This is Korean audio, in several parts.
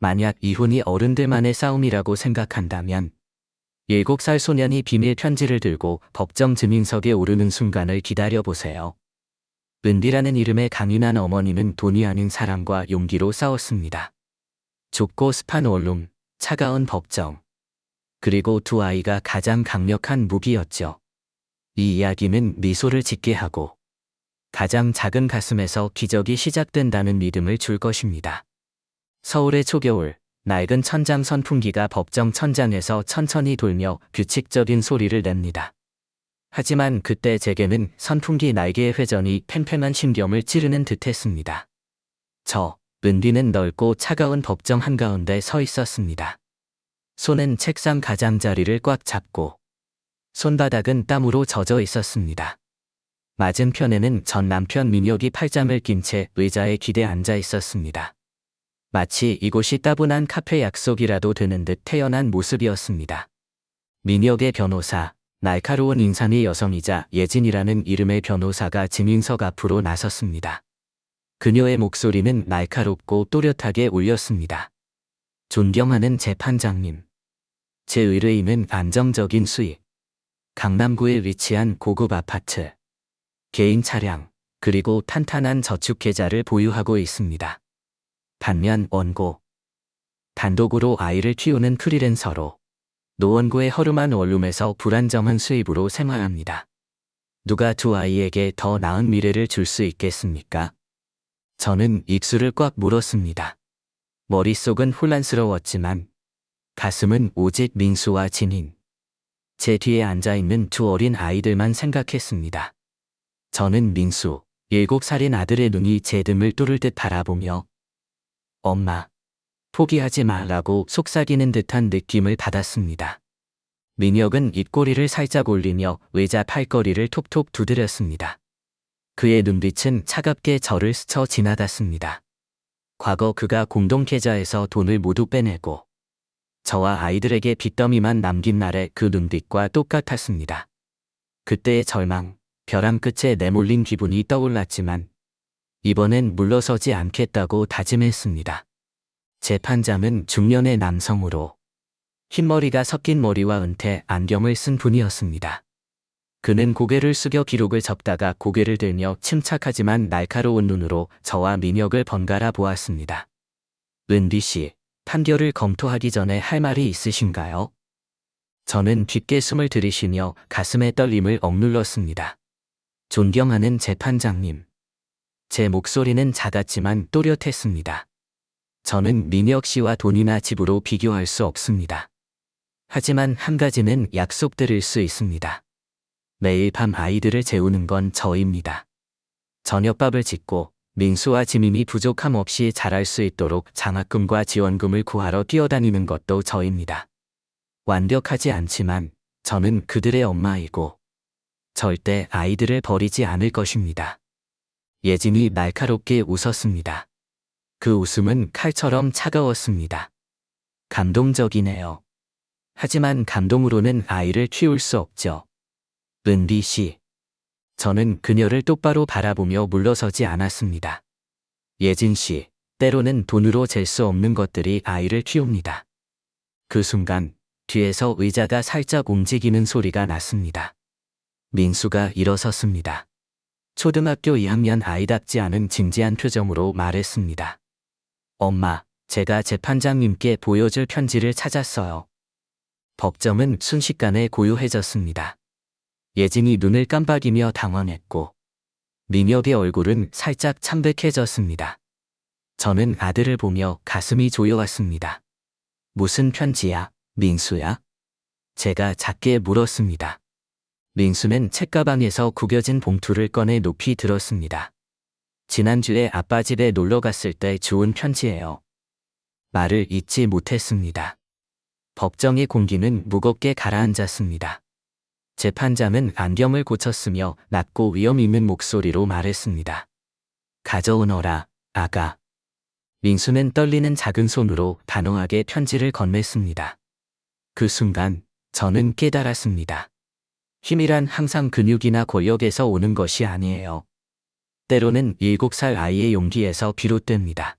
만약 이혼이 어른들만의 싸움이라고 생각한다면 7살 소년이 비밀 편지를 들고 법정 증인석에 오르는 순간을 기다려보세요. 은비라는 이름의 강인한 어머니는 돈이 아닌 사랑과 용기로 싸웠습니다. 좁고 습한 원룸, 차가운 법정, 그리고 두 아이가 가장 강력한 무기였죠. 이 이야기는 미소를 짓게 하고 가장 작은 가슴에서 기적이 시작된다는 믿음을 줄 것입니다. 서울의 초겨울, 낡은 천장 선풍기가 법정 천장에서 천천히 돌며 규칙적인 소리를 냅니다. 하지만 그때 제게는 선풍기 날개의 회전이 팽팽한 심경을 찌르는 듯했습니다. 은비는 넓고 차가운 법정 한가운데 서 있었습니다. 손은 책상 가장자리를 꽉 잡고 손바닥은 땀으로 젖어 있었습니다. 맞은편에는 전 남편 민혁이 팔짱을 낀 채 의자에 기대 앉아 있었습니다. 마치 이곳이 따분한 카페 약속이라도 되는 듯 태연한 모습이었습니다. 민혁의 변호사, 날카로운 인상의 여성이자 예진이라는 이름의 변호사가 증인석 앞으로 나섰습니다. 그녀의 목소리는 날카롭고 또렷하게 울렸습니다. 존경하는 재판장님. 제 의뢰인은 안정적인 수익, 강남구에 위치한 고급 아파트, 개인 차량, 그리고 탄탄한 저축계좌를 보유하고 있습니다. 반면 원고, 단독으로 아이를 키우는 프리랜서로 노원구의 허름한 원룸에서 불안정한 수입으로 생활합니다. 누가 두 아이에게 더 나은 미래를 줄 수 있겠습니까? 저는 입술을 꽉 물었습니다. 머릿속은 혼란스러웠지만 가슴은 오직 민수와 진인, 제 뒤에 앉아있는 두 어린 아이들만 생각했습니다. 저는 민수, 7살인 아들의 눈이 제 등을 뚫을 듯 바라보며 엄마, 포기하지 말라고 속삭이는 듯한 느낌을 받았습니다. 민혁은 입꼬리를 살짝 올리며 의자 팔걸이를 톡톡 두드렸습니다. 그의 눈빛은 차갑게 저를 스쳐 지나갔습니다. 과거 그가 공동계좌에서 돈을 모두 빼내고 저와 아이들에게 빚더미만 남긴 날의 그 눈빛과 똑같았습니다. 그때의 절망, 벼랑 끝에 내몰린 기분이 떠올랐지만 이번엔 물러서지 않겠다고 다짐했습니다. 재판장은 중년의 남성으로 흰머리가 섞인 머리와 은퇴 안경을 쓴 분이었습니다. 그는 고개를 숙여 기록을 적다가 고개를 들며 침착하지만 날카로운 눈으로 저와 민혁을 번갈아 보았습니다. 은비 씨, 판결을 검토하기 전에 할 말이 있으신가요? 저는 깊게 숨을 들이쉬며 가슴의 떨림을 억눌렀습니다. 존경하는 재판장님. 제 목소리는 작았지만 또렷했습니다. 저는 민혁 씨와 돈이나 집으로 비교할 수 없습니다. 하지만 한 가지는 약속드릴 수 있습니다. 매일 밤 아이들을 재우는 건 저입니다. 저녁밥을 짓고 민수와 지민이 부족함 없이 자랄 수 있도록 장학금과 지원금을 구하러 뛰어다니는 것도 저입니다. 완벽하지 않지만 저는 그들의 엄마이고 절대 아이들을 버리지 않을 것입니다. 예진이 날카롭게 웃었습니다. 그 웃음은 칼처럼 차가웠습니다. 감동적이네요. 하지만 감동으로는 아이를 키울 수 없죠. 은비 씨. 저는 그녀를 똑바로 바라보며 물러서지 않았습니다. 예진 씨, 때로는 돈으로 잴 수 없는 것들이 아이를 키웁니다. 그 순간 뒤에서 의자가 살짝 움직이는 소리가 났습니다. 민수가 일어섰습니다. 초등학교 2학년 아이답지 않은 진지한 표정으로 말했습니다. 엄마, 제가 재판장님께 보여줄 편지를 찾았어요. 법정은 순식간에 고요해졌습니다. 예진이 눈을 깜빡이며 당황했고 민혁의 얼굴은 살짝 참백해졌습니다. 저는 아들을 보며 가슴이 조여왔습니다. 무슨 편지야, 민수야? 제가 작게 물었습니다. 민수는 책가방에서 구겨진 봉투를 꺼내 높이 들었습니다. 지난주에 아빠 집에 놀러 갔을 때 주운 편지예요. 말을 잇지 못했습니다. 법정의 공기는 무겁게 가라앉았습니다. 재판장은 안경을 고쳤으며 낮고 위험 있는 목소리로 말했습니다. 가져오너라, 아가. 민수는 떨리는 작은 손으로 단호하게 편지를 건넸습니다. 그 순간 저는 깨달았습니다. 힘이란 항상 근육이나 권력에서 오는 것이 아니에요. 때로는 7살 아이의 용기에서 비롯됩니다.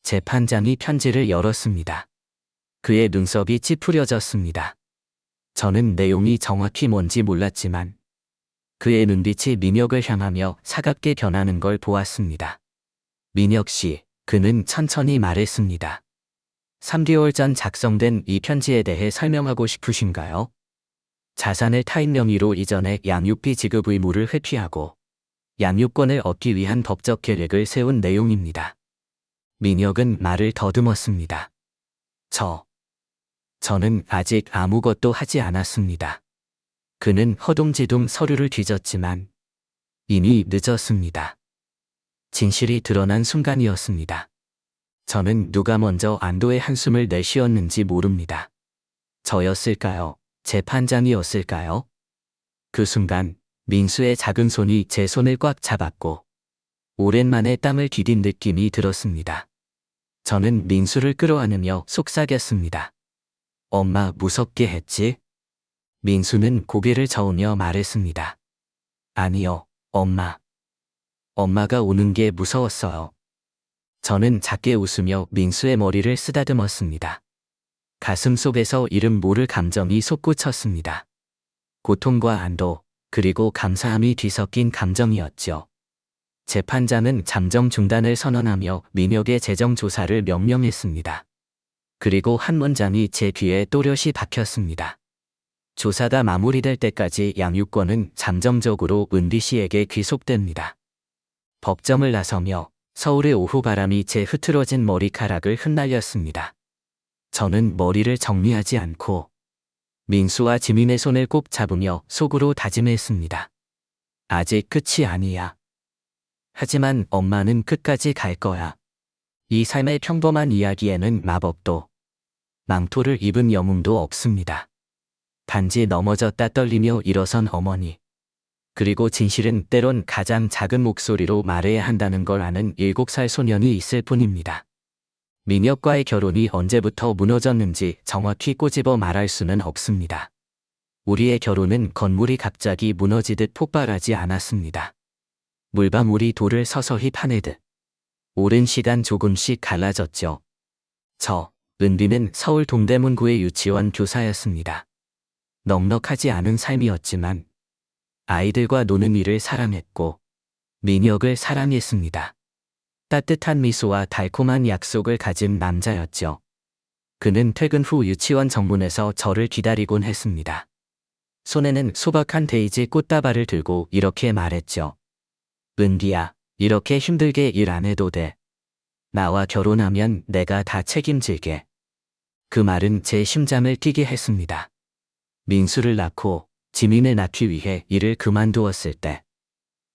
재판장이 편지를 열었습니다. 그의 눈썹이 찌푸려졌습니다. 저는 내용이 정확히 뭔지 몰랐지만 그의 눈빛이 민혁을 향하며 차갑게 변하는 걸 보았습니다. 민혁 씨, 그는 천천히 말했습니다. 3개월 전 작성된 이 편지에 대해 설명하고 싶으신가요? 자산을 타인 명의로 이전해 양육비 지급 의무를 회피하고 양육권을 얻기 위한 법적 계획을 세운 내용입니다. 민혁은 말을 더듬었습니다. 저는 아직 아무것도 하지 않았습니다. 그는 허둥지둥 서류를 뒤졌지만 이미 늦었습니다. 진실이 드러난 순간이었습니다. 저는 누가 먼저 안도의 한숨을 내쉬었는지 모릅니다. 저였을까요? 재판장이었을까요? 그 순간 민수의 작은 손이 제 손을 꽉 잡았고 오랜만에 땀을 디딘 느낌이 들었습니다. 저는 민수를 끌어안으며 속삭였습니다. 엄마 무섭게 했지? 민수는 고개를 저으며 말했습니다. 아니요, 엄마. 엄마가 우는 게 무서웠어요. 저는 작게 웃으며 민수의 머리를 쓰다듬었습니다. 가슴 속에서 이름 모를 감정이 솟구쳤습니다. 고통과 안도, 그리고 감사함이 뒤섞인 감정이었죠. 재판장은 잠정 중단을 선언하며 민혁의 재정 조사를 명령했습니다. 그리고 한 문장이 제 귀에 또렷이 박혔습니다. 조사가 마무리될 때까지 양육권은 잠정적으로 은비 씨에게 귀속됩니다. 법정을 나서며 서울의 오후바람이 제 흐트러진 머리카락을 흩날렸습니다. 저는 머리를 정리하지 않고 민수와 지민의 손을 꼭 잡으며 속으로 다짐했습니다. 아직 끝이 아니야. 하지만 엄마는 끝까지 갈 거야. 이 삶의 평범한 이야기에는 마법도 망토를 입은 영웅도 없습니다. 단지 넘어졌다 떨리며 일어선 어머니. 그리고 진실은 때론 가장 작은 목소리로 말해야 한다는 걸 아는 7살 소년이 있을 뿐입니다. 민혁과의 결혼이 언제부터 무너졌는지 정확히 꼬집어 말할 수는 없습니다. 우리의 결혼은 건물이 갑자기 무너지듯 폭발하지 않았습니다. 물방울이 돌을 서서히 파내듯 오랜 시간 조금씩 갈라졌죠. 은비는 서울 동대문구의 유치원 교사였습니다. 넉넉하지 않은 삶이었지만 아이들과 노는 일을 사랑했고 민혁을 사랑했습니다. 따뜻한 미소와 달콤한 약속을 가진 남자였죠. 그는 퇴근 후 유치원 정문에서 저를 기다리곤 했습니다. 손에는 소박한 데이지 꽃다발을 들고 이렇게 말했죠. 은비야, 이렇게 힘들게 일 안 해도 돼. 나와 결혼하면 내가 다 책임질게. 그 말은 제 심장을 뛰게 했습니다. 민수를 낳고 지민을 낳기 위해 일을 그만두었을 때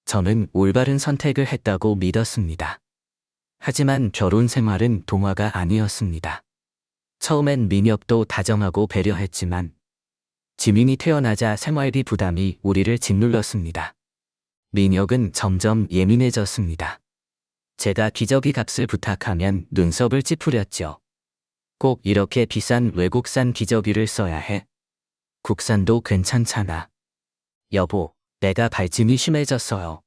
저는 올바른 선택을 했다고 믿었습니다. 하지만 결혼 생활은 동화가 아니었습니다. 처음엔 민혁도 다정하고 배려했지만 지민이 태어나자 생활비 부담이 우리를 짓눌렀습니다. 민혁은 점점 예민해졌습니다. 제가 기저귀 값을 부탁하면 눈썹을 찌푸렸죠. 꼭 이렇게 비싼 외국산 기저귀를 써야 해. 국산도 괜찮잖아. 여보, 내가 발짐이 심해졌어요.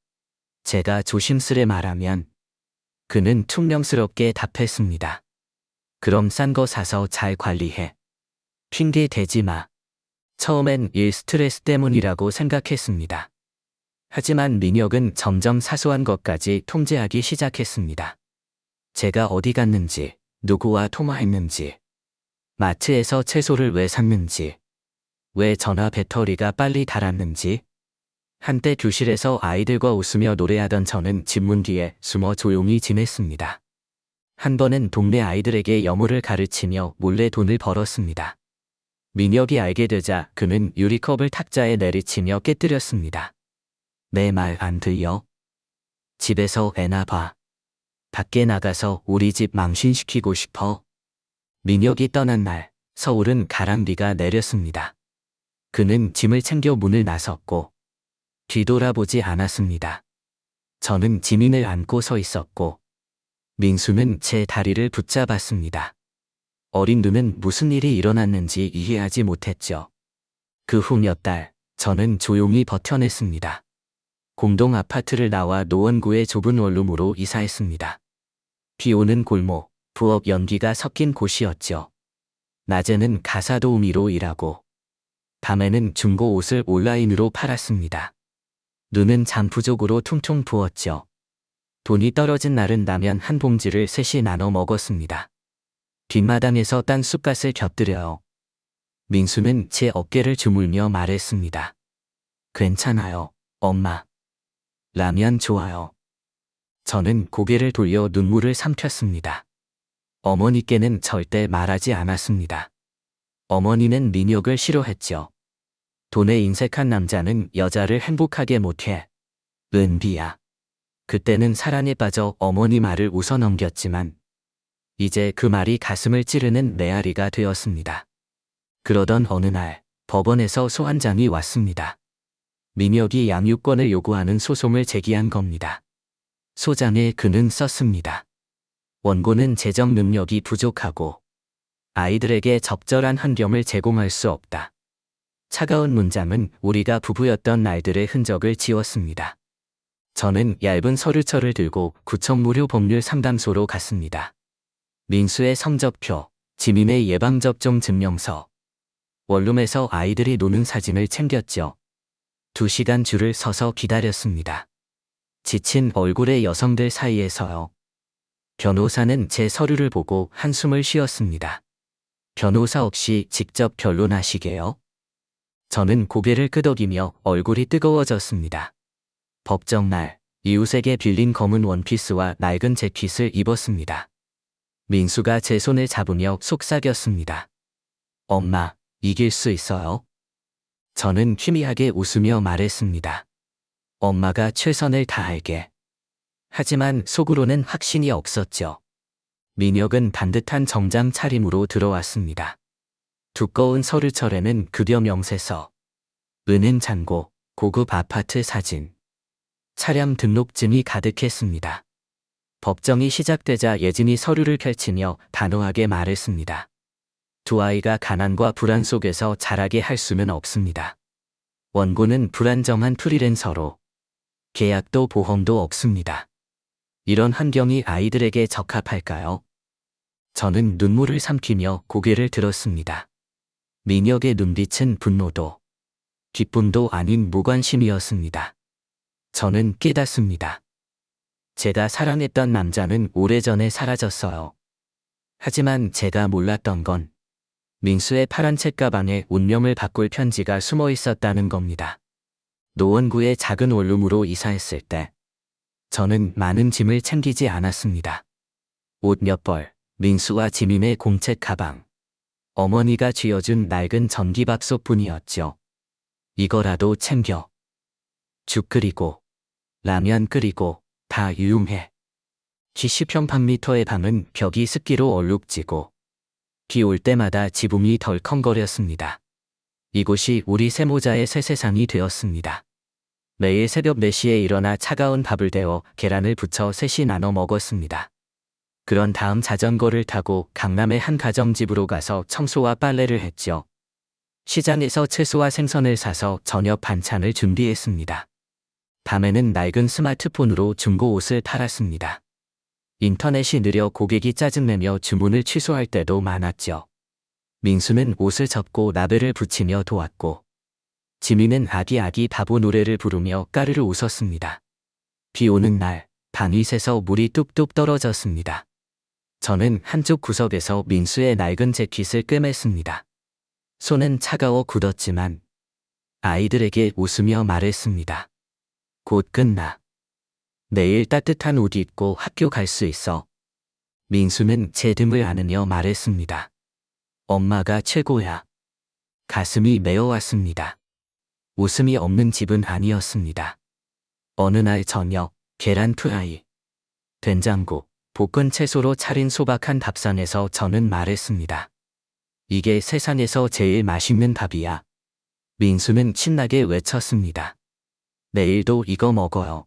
제가 조심스레 말하면 그는 퉁명스럽게 답했습니다. 그럼 싼 거 사서 잘 관리해. 핑계 대지 마. 처음엔 일 스트레스 때문이라고 생각했습니다. 하지만 민혁은 점점 사소한 것까지 통제하기 시작했습니다. 제가 어디 갔는지, 누구와 통화했는지, 마트에서 채소를 왜 샀는지, 왜 전화 배터리가 빨리 닳았는지. 한때 교실에서 아이들과 웃으며 노래하던 저는 집문 뒤에 숨어 조용히 지냈습니다. 한 번은 동네 아이들에게 영어를 가르치며 몰래 돈을 벌었습니다. 민혁이 알게 되자 그는 유리컵을 탁자에 내리치며 깨뜨렸습니다. 내 말 안 들려? 집에서 애나 봐. 밖에 나가서 우리 집 망신시키고 싶어? 민혁이 떠난 날 서울은 가랑비가 내렸습니다. 그는 짐을 챙겨 문을 나섰고 뒤돌아보지 않았습니다. 저는 지민을 안고 서 있었고 민수는 제 다리를 붙잡았습니다. 어린 눈은 무슨 일이 일어났는지 이해하지 못했죠. 그 후 몇 달 저는 조용히 버텨냈습니다. 공동 아파트를 나와 노원구의 좁은 원룸으로 이사했습니다. 비 오는 골목, 부엌 연기가 섞인 곳이었죠. 낮에는 가사 도우미로 일하고 밤에는 중고 옷을 온라인으로 팔았습니다. 눈은 잠 부족으로 퉁퉁 부었죠. 돈이 떨어진 날은 라면 한 봉지를 셋이 나눠 먹었습니다. 뒷마당에서 딴 쑥갓을 곁들여요. 민수는 제 어깨를 주물며 말했습니다. 괜찮아요, 엄마. 라면 좋아요. 저는 고개를 돌려 눈물을 삼켰습니다. 어머니께는 절대 말하지 않았습니다. 어머니는 민혁을 싫어했죠. 돈에 인색한 남자는 여자를 행복하게 못해. 은비야. 그때는 사랑에 빠져 어머니 말을 웃어 넘겼지만 이제 그 말이 가슴을 찌르는 메아리가 되었습니다. 그러던 어느 날 법원에서 소환장이 왔습니다. 민혁이 양육권을 요구하는 소송을 제기한 겁니다. 소장에 그는 썼습니다. 원고는 재정 능력이 부족하고 아이들에게 적절한 환경을 제공할 수 없다. 차가운 문장은 우리가 부부였던 날들의 흔적을 지웠습니다. 저는 얇은 서류철을 들고 구청 무료 법률 상담소로 갔습니다. 민수의 성적표, 지민의 예방접종 증명서, 원룸에서 아이들이 노는 사진을 챙겼죠. 2시간 줄을 서서 기다렸습니다. 지친 얼굴의 여성들 사이에서요. 변호사는 제 서류를 보고 한숨을 쉬었습니다. 변호사 없이 직접 변론하시게요? 저는 고개를 끄덕이며 얼굴이 뜨거워졌습니다. 법정날, 이웃에게 빌린 검은 원피스와 낡은 재킷을 입었습니다. 민수가 제 손을 잡으며 속삭였습니다. 엄마, 이길 수 있어요? 저는 희미하게 웃으며 말했습니다. 엄마가 최선을 다할게. 하지만 속으로는 확신이 없었죠. 민혁은 반듯한 정장 차림으로 들어왔습니다. 두꺼운 서류철에는 급여 명세서, 은행 잔고, 고급 아파트 사진, 차량 등록증이 가득했습니다. 법정이 시작되자 예진이 서류를 펼치며 단호하게 말했습니다. 두 아이가 가난과 불안 속에서 자라게 할 수는 없습니다. 원고는 불안정한 프리랜서로, 계약도 보험도 없습니다. 이런 환경이 아이들에게 적합할까요? 저는 눈물을 삼키며 고개를 들었습니다. 민혁의 눈빛은 분노도, 기쁨도 아닌 무관심이었습니다. 저는 깨닫습니다. 제가 사랑했던 남자는 오래전에 사라졌어요. 하지만 제가 몰랐던 건 민수의 파란 책가방에 운명을 바꿀 편지가 숨어 있었다는 겁니다. 노원구의 작은 원룸으로 이사했을 때 저는 많은 짐을 챙기지 않았습니다. 옷 몇 벌, 민수와 지민의 공책 가방, 어머니가 쥐어준 낡은 전기밥솥뿐이었죠. 이거라도 챙겨. 죽 끓이고 라면 끓이고 다 유용해. G10평 방미터의 방은 벽이 습기로 얼룩지고 비 올 때마다 지붕이 덜컹거렸습니다. 이곳이 우리 세모자의 새 세상이 되었습니다. 매일 새벽 4시에 일어나 차가운 밥을 데워 계란을 부쳐 셋이 나눠 먹었습니다. 그런 다음 자전거를 타고 강남의 한 가정집으로 가서 청소와 빨래를 했죠. 시장에서 채소와 생선을 사서 저녁 반찬을 준비했습니다. 밤에는 낡은 스마트폰으로 중고 옷을 팔았습니다. 인터넷이 느려 고객이 짜증내며 주문을 취소할 때도 많았죠. 민수는 옷을 접고 라벨을 붙이며 도왔고 지민은 아기아기 바보 노래를 부르며 까르르 웃었습니다. 비 오는 날 방윗에서 물이 뚝뚝 떨어졌습니다. 저는 한쪽 구석에서 민수의 낡은 재킷을 꿰맸습니다. 손은 차가워 굳었지만 아이들에게 웃으며 말했습니다. 곧 끝나. 내일 따뜻한 옷 입고 학교 갈 수 있어. 민수는 제 등을 안으며 말했습니다. 엄마가 최고야. 가슴이 메어왔습니다. 웃음이 없는 집은 아니었습니다. 어느 날 저녁, 계란 프라이, 된장국, 볶은 채소로 차린 소박한 밥상에서 저는 말했습니다. 이게 세상에서 제일 맛있는 밥이야. 민수는 신나게 외쳤습니다. 내일도 이거 먹어요.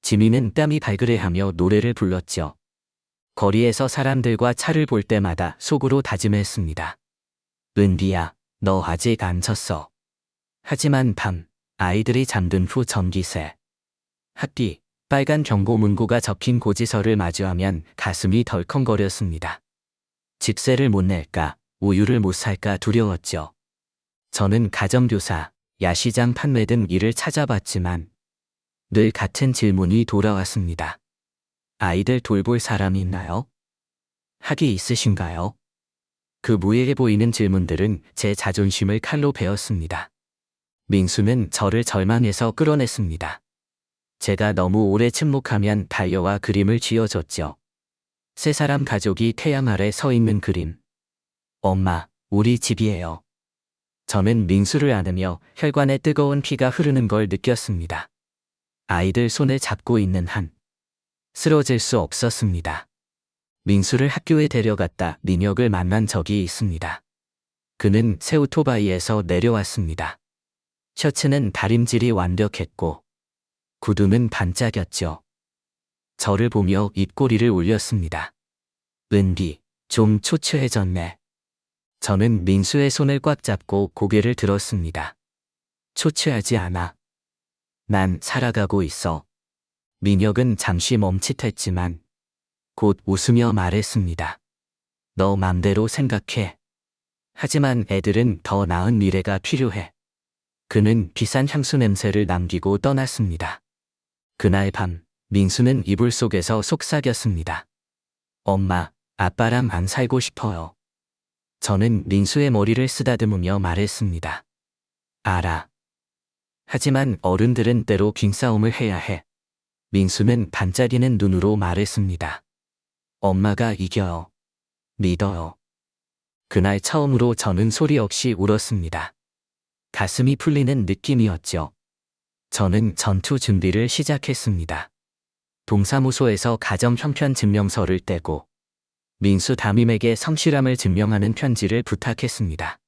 지민은 땀이 발그레하며 노래를 불렀죠. 거리에서 사람들과 차를 볼 때마다 속으로 다짐했습니다. 은비야, 너 아직 안 졌어. 하지만 밤, 아이들이 잠든 후 전기세, 학비, 빨간 경고 문구가 적힌 고지서를 마주하면 가슴이 덜컹거렸습니다. 집세를 못 낼까, 우유를 못 살까 두려웠죠. 저는 가정교사, 야시장 판매 등 일을 찾아봤지만 늘 같은 질문이 돌아왔습니다. 아이들 돌볼 사람이 있나요? 학위 있으신가요? 그 무해해 보이는 질문들은 제 자존심을 칼로 베었습니다. 민수는 저를 절망해서 끌어냈습니다. 제가 너무 오래 침묵하면 다이어와 그림을 쥐어줬죠. 세 사람 가족이 태양 아래 서 있는 그림. 엄마, 우리 집이에요. 저는 민수를 안으며 혈관에 뜨거운 피가 흐르는 걸 느꼈습니다. 아이들 손을 잡고 있는 한 쓰러질 수 없었습니다. 민수를 학교에 데려갔다 민혁을 만난 적이 있습니다. 그는 새 오토바이에서 내려왔습니다. 셔츠는 다림질이 완벽했고 구두는 반짝였죠. 저를 보며 입꼬리를 올렸습니다. 은비, 좀 초췌해졌네. 저는 민수의 손을 꽉 잡고 고개를 들었습니다. 초췌하지 않아. 난 살아가고 있어. 민혁은 잠시 멈칫했지만 곧 웃으며 말했습니다. 너 맘대로 생각해. 하지만 애들은 더 나은 미래가 필요해. 그는 비싼 향수 냄새를 남기고 떠났습니다. 그날 밤, 민수는 이불 속에서 속삭였습니다. 엄마, 아빠랑 안 살고 싶어요. 저는 민수의 머리를 쓰다듬으며 말했습니다. 알아. 하지만 어른들은 때로 빈싸움을 해야 해. 민수는 반짝이는 눈으로 말했습니다. 엄마가 이겨요. 믿어요. 그날 처음으로 저는 소리 없이 울었습니다. 가슴이 풀리는 느낌이었죠. 저는 전투 준비를 시작했습니다. 동사무소에서 가정 형편 증명서를 떼고 민수 담임에게 성실함을 증명하는 편지를 부탁했습니다.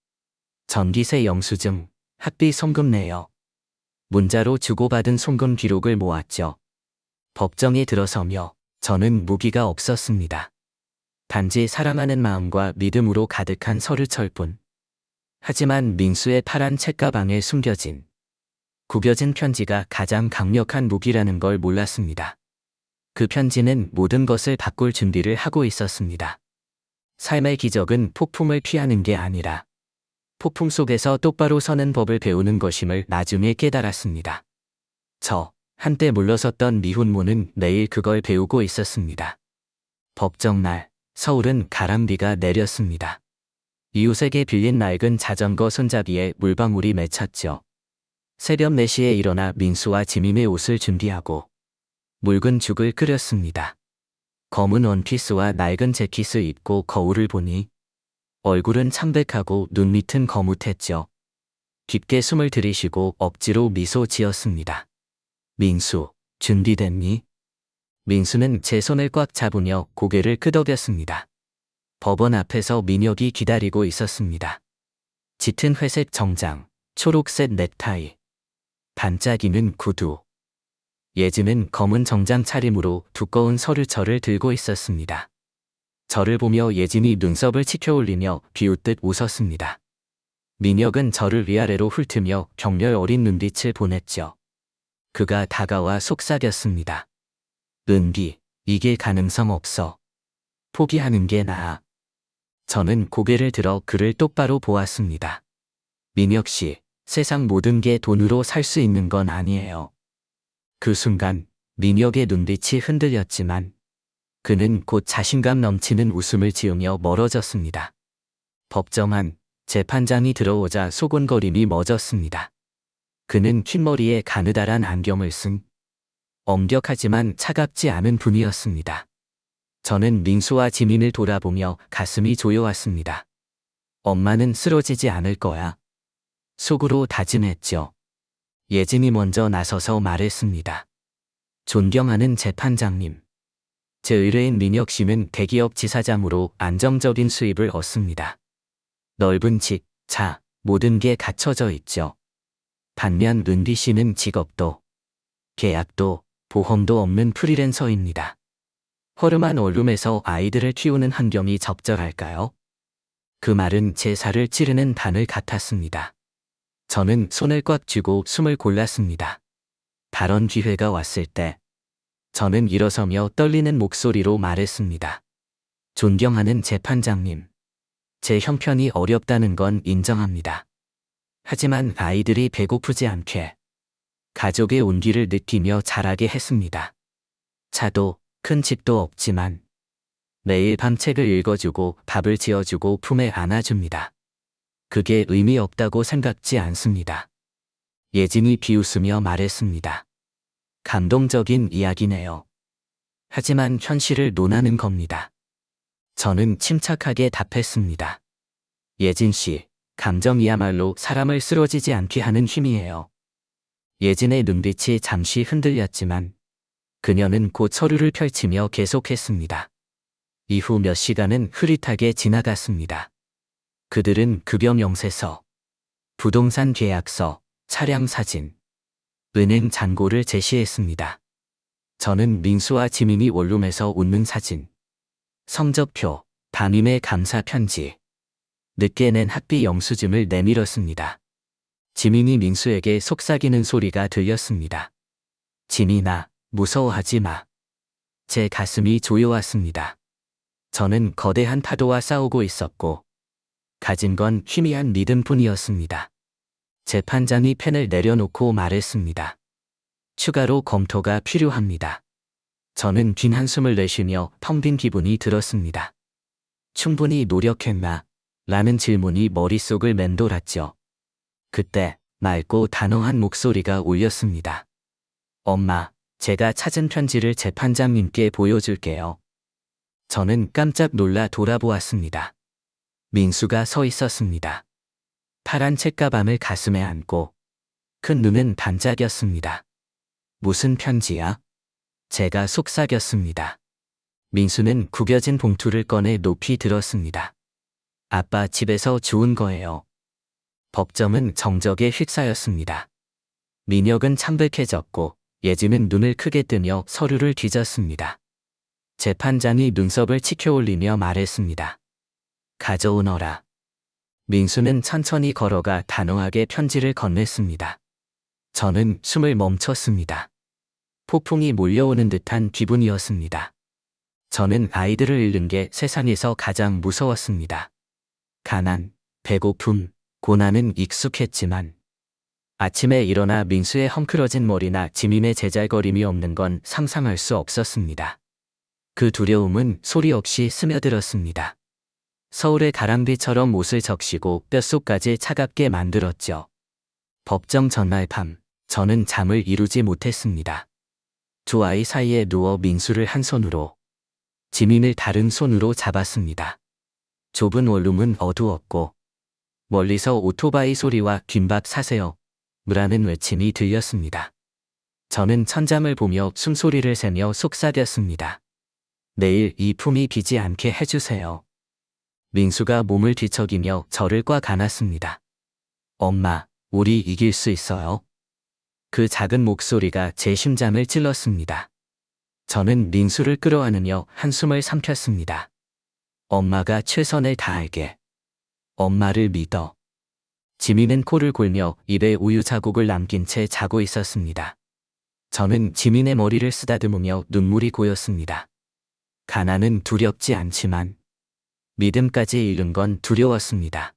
전기세 영수증, 학비 송금 내역. 문자로 주고받은 송금 기록을 모았죠. 법정에 들어서며 저는 무기가 없었습니다. 단지 사랑하는 마음과 믿음으로 가득한 서류철뿐. 하지만 민수의 파란 책가방에 숨겨진 구겨진 편지가 가장 강력한 무기라는 걸 몰랐습니다. 그 편지는 모든 것을 바꿀 준비를 하고 있었습니다. 삶의 기적은 폭풍을 피하는 게 아니라 폭풍 속에서 똑바로 서는 법을 배우는 것임을 나중에 깨달았습니다. 저 한때 물러섰던 미혼모는 매일 그걸 배우고 있었습니다. 법정날, 서울은 가람비가 내렸습니다. 이웃에게 빌린 낡은 자전거 손잡이에 물방울이 맺혔죠. 새벽 4시에 일어나 민수와 지밈의 옷을 준비하고 묽은 죽을 끓였습니다. 검은 원피스와 낡은 재킷을 입고 거울을 보니 얼굴은 창백하고 눈밑은 거뭇했죠. 깊게 숨을 들이쉬고 억지로 미소 지었습니다. 민수, 준비됐니? 민수는 제 손을 꽉 잡으며 고개를 끄덕였습니다. 법원 앞에서 민혁이 기다리고 있었습니다. 짙은 회색 정장, 초록색 넥타이, 반짝이는 구두. 예지는 검은 정장 차림으로 두꺼운 서류철을 들고 있었습니다. 저를 보며 예진이 눈썹을 치켜올리며 비웃듯 웃었습니다. 민혁은 저를 위아래로 훑으며 격렬 어린 눈빛을 보냈죠. 그가 다가와 속삭였습니다. 은비, 이길 가능성 없어. 포기하는 게 나아. 저는 고개를 들어 그를 똑바로 보았습니다. 민혁 씨, 세상 모든 게 돈으로 살 수 있는 건 아니에요. 그 순간 민혁의 눈빛이 흔들렸지만 그는 곧 자신감 넘치는 웃음을 지으며 멀어졌습니다. 법정 안 재판장이 들어오자 소곤거림이 멎었습니다. 그는 흰머리에 가느다란 안경을 쓴 엄격하지만 차갑지 않은 분이었습니다. 저는 민수와 지민을 돌아보며 가슴이 조여왔습니다. 엄마는 쓰러지지 않을 거야. 속으로 다짐했죠. 예진이 먼저 나서서 말했습니다. 존경하는 재판장님. 제 의뢰인 민혁 씨는 대기업 지사장으로 안정적인 수입을 얻습니다. 넓은 집, 차, 모든 게 갖춰져 있죠. 반면 은비 씨는 직업도, 계약도, 보험도 없는 프리랜서입니다. 허름한 원룸에서 아이들을 키우는 환경이 적절할까요? 그 말은 제 살을 찌르는 바늘 같았습니다. 저는 손을 꽉 쥐고 숨을 골랐습니다. 발언 기회가 왔을 때 저는 일어서며 떨리는 목소리로 말했습니다. 존경하는 재판장님. 제 형편이 어렵다는 건 인정합니다. 하지만 아이들이 배고프지 않게 가족의 온기를 느끼며 자라게 했습니다. 차도 큰 집도 없지만 매일 밤 책을 읽어주고 밥을 지어주고 품에 안아줍니다. 그게 의미 없다고 생각지 않습니다. 예진이 비웃으며 말했습니다. 감동적인 이야기네요. 하지만 현실을 논하는 겁니다. 저는 침착하게 답했습니다. 예진 씨, 감정이야말로 사람을 쓰러지지 않게 하는 힘이에요. 예진의 눈빛이 잠시 흔들렸지만 그녀는 곧 서류를 펼치며 계속했습니다. 이후 몇 시간은 흐릿하게 지나갔습니다. 그들은 급여 명세서, 부동산 계약서, 차량 사진, 은행 잔고를 제시했습니다. 저는 민수와 지민이 원룸에서 웃는 사진, 성적표, 담임의 감사 편지, 늦게 낸 학비 영수증을 내밀었습니다. 지민이 민수에게 속삭이는 소리가 들렸습니다. 지민아, 무서워하지 마. 제 가슴이 조여왔습니다. 저는 거대한 파도와 싸우고 있었고 가진 건 희미한 믿음뿐이었습니다. 재판장이 펜을 내려놓고 말했습니다. 추가로 검토가 필요합니다. 저는 긴 한숨을 내쉬며 텅 빈 기분이 들었습니다. 충분히 노력했나? 라는 질문이 머릿속을 맴돌았죠. 그때 맑고 단호한 목소리가 울렸습니다. 엄마, 제가 찾은 편지를 재판장님께 보여줄게요. 저는 깜짝 놀라 돌아보았습니다. 민수가 서 있었습니다. 파란 책가방을 가슴에 안고 큰 눈은 반짝였습니다. 무슨 편지야? 제가 속삭였습니다. 민수는 구겨진 봉투를 꺼내 높이 들었습니다. 아빠 집에서 주운 거예요. 법정은 정적에 휩싸였습니다. 민혁은 창백해졌고 예진은 눈을 크게 뜨며 서류를 뒤졌습니다. 재판장이 눈썹을 치켜올리며 말했습니다. 가져오너라. 민수는 천천히 걸어가 단호하게 편지를 건넸습니다. 저는 숨을 멈췄습니다. 폭풍이 몰려오는 듯한 기분이었습니다. 저는 아이들을 잃는 게 세상에서 가장 무서웠습니다. 가난, 배고픔, 고난은 익숙했지만 아침에 일어나 민수의 헝클어진 머리나 지민의 제잘거림이 없는 건 상상할 수 없었습니다. 그 두려움은 소리 없이 스며들었습니다. 서울의 가랑비처럼 옷을 적시고 뼛속까지 차갑게 만들었죠. 법정 전날 밤, 저는 잠을 이루지 못했습니다. 두 아이 사이에 누워 민수를 한 손으로, 지민을 다른 손으로 잡았습니다. 좁은 원룸은 어두웠고 멀리서 오토바이 소리와 김밥 사세요 라는 외침이 들렸습니다. 저는 천장을 보며 숨소리를 세며 속삭였습니다. 내일 이 품이 비지 않게 해주세요. 민수가 몸을 뒤척이며 저를 꽉 안았습니다. 엄마, 우리 이길 수 있어요. 그 작은 목소리가 제 심장을 찔렀습니다. 저는 민수를 끌어안으며 한숨을 삼켰습니다. 엄마가 최선을 다하게. 엄마를 믿어. 지민은 코를 골며 입에 우유 자국을 남긴 채 자고 있었습니다. 저는 지민의 머리를 쓰다듬으며 눈물이 고였습니다. 가난은 두렵지 않지만 믿음까지 잃은 건 두려웠습니다.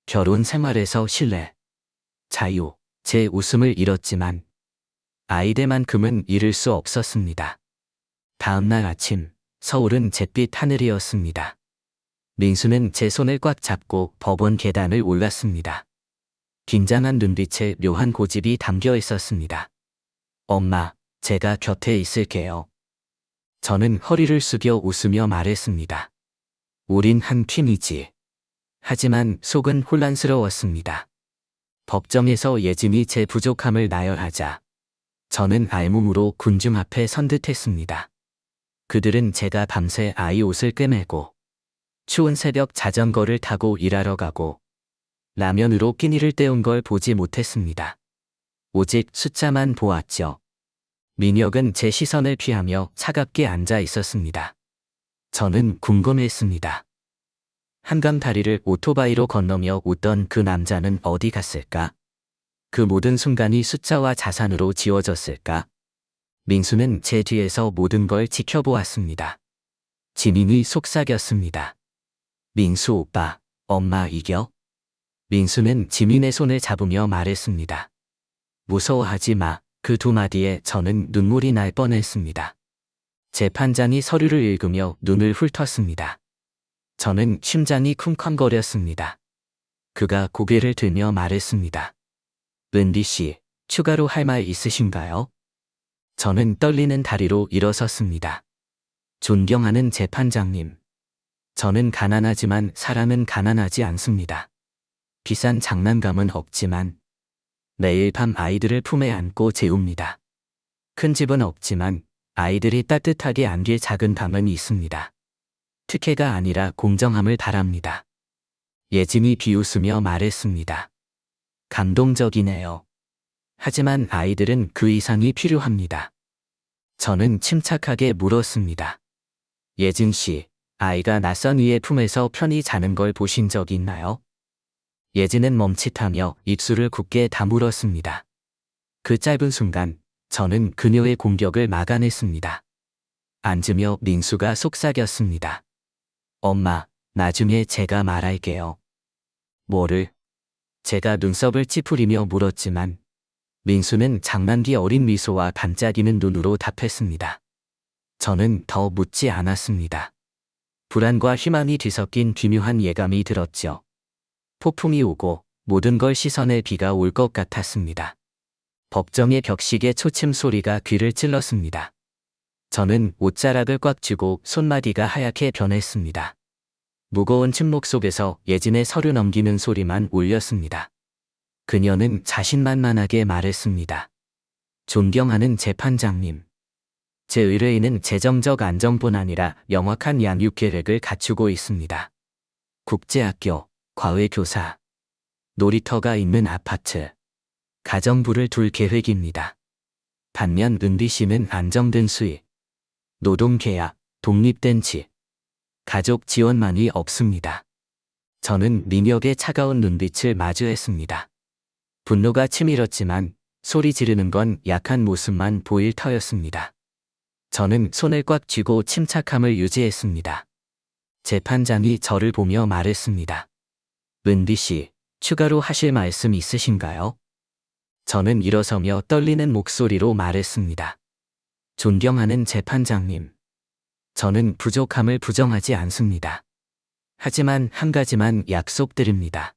결혼 생활에서 신뢰, 자유, 제 웃음을 잃었지만 아이들만큼은 잃을 수 없었습니다. 다음 날 아침, 서울은 잿빛 하늘이었습니다. 민수는 제 손을 꽉 잡고 법원 계단을 올랐습니다. 긴장한 눈빛에 묘한 고집이 담겨 있었습니다. 엄마, 제가 곁에 있을게요. 저는 허리를 숙여 웃으며 말했습니다. 우린 한 팀이지. 하지만 속은 혼란스러웠습니다. 법정에서 예진이 제 부족함을 나열하자 저는 알몸으로 군중 앞에 선 듯했습니다. 그들은 제가 밤새 아이 옷을 꿰매고 추운 새벽 자전거를 타고 일하러 가고 라면으로 끼니를 때운 걸 보지 못했습니다. 오직 숫자만 보았죠. 민혁은 제 시선을 피하며 차갑게 앉아 있었습니다. 저는 궁금했습니다. 한강 다리를 오토바이로 건너며 웃던 그 남자는 어디 갔을까? 그 모든 순간이 숫자와 자산으로 지워졌을까? 민수는 제 뒤에서 모든 걸 지켜보았습니다. 지민이 속삭였습니다. 민수 오빠, 엄마 이겨? 민수는 지민의 손을 잡으며 말했습니다. 무서워하지 마. 그 두 마디에 저는 눈물이 날 뻔했습니다. 재판장이 서류를 읽으며 눈을 훑었습니다. 저는 심장이 쿵쾅거렸습니다. 그가 고개를 들며 말했습니다. 은비 씨, 추가로 할 말 있으신가요? 저는 떨리는 다리로 일어섰습니다. 존경하는 재판장님. 저는 가난하지만 사람은 가난하지 않습니다. 비싼 장난감은 없지만 매일 밤 아이들을 품에 안고 재웁니다. 큰 집은 없지만 아이들이 따뜻하게 안길 작은 방은 있습니다. 특혜가 아니라 공정함을 바랍니다. 예진이 비웃으며 말했습니다. 감동적이네요. 하지만 아이들은 그 이상이 필요합니다. 저는 침착하게 물었습니다. 예진 씨, 아이가 낯선 이의 품에서 편히 자는 걸 보신 적 있나요? 예진은 멈칫하며 입술을 굳게 다물었습니다. 그 짧은 순간 저는 그녀의 공격을 막아냈습니다. 앉으며 민수가 속삭였습니다. 엄마, 나중에 제가 말할게요. 뭐를? 제가 눈썹을 찌푸리며 물었지만 민수는 장난기 어린 미소와 반짝이는 눈으로 답했습니다. 저는 더 묻지 않았습니다. 불안과 희망이 뒤섞인 기묘한 예감이 들었죠. 폭풍이 오고 모든 걸 씻어낼 비가 올 것 같았습니다. 법정의 격식의 초침 소리가 귀를 찔렀습니다. 저는 옷자락을 꽉 쥐고 손마디가 하얗게 변했습니다. 무거운 침묵 속에서 예진의 서류 넘기는 소리만 울렸습니다. 그녀는 자신만만하게 말했습니다. 존경하는 재판장님. 제 의뢰인은 재정적 안정뿐 아니라 명확한 양육 계획을 갖추고 있습니다. 국제학교, 과외교사, 놀이터가 있는 아파트, 가정부를 둘 계획입니다. 반면 은비 씨는 안정된 수입, 노동계약, 독립된 집, 가족 지원만이 없습니다. 저는 민혁의 차가운 눈빛을 마주했습니다. 분노가 치밀었지만 소리 지르는 건 약한 모습만 보일 터였습니다. 저는 손을 꽉 쥐고 침착함을 유지했습니다. 재판장이 저를 보며 말했습니다. 은비 씨, 추가로 하실 말씀 있으신가요? 저는 일어서며 떨리는 목소리로 말했습니다. 존경하는 재판장님. 저는 부족함을 부정하지 않습니다. 하지만 한 가지만 약속드립니다.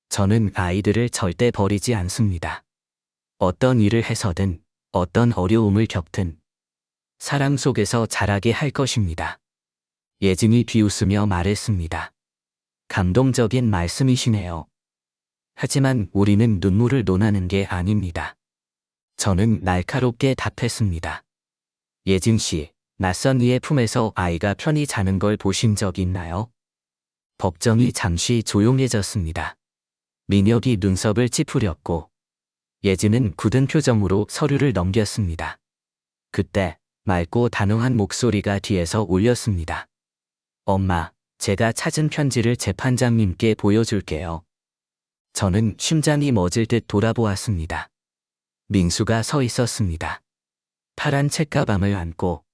저는 아이들을 절대 버리지 않습니다. 어떤 일을 해서든 어떤 어려움을 겪든 사랑 속에서 자라게 할 것입니다. 예진이 비웃으며 말했습니다. 감동적인 말씀이시네요. 하지만 우리는 눈물을 논하는 게 아닙니다. 저는 날카롭게 답했습니다. 예진 씨, 낯선 이의 품에서 아이가 편히 자는 걸 보신 적 있나요? 법정이 잠시 조용해졌습니다. 민혁이 눈썹을 찌푸렸고 예진은 굳은 표정으로 서류를 넘겼습니다. 그때 맑고 단호한 목소리가 뒤에서 울렸습니다. 엄마, 제가 찾은 편지를 재판장님께 보여줄게요. 저는 심장이 멎을 듯 돌아보았습니다. 민수가 서 있었습니다. 파란 책가방을 안고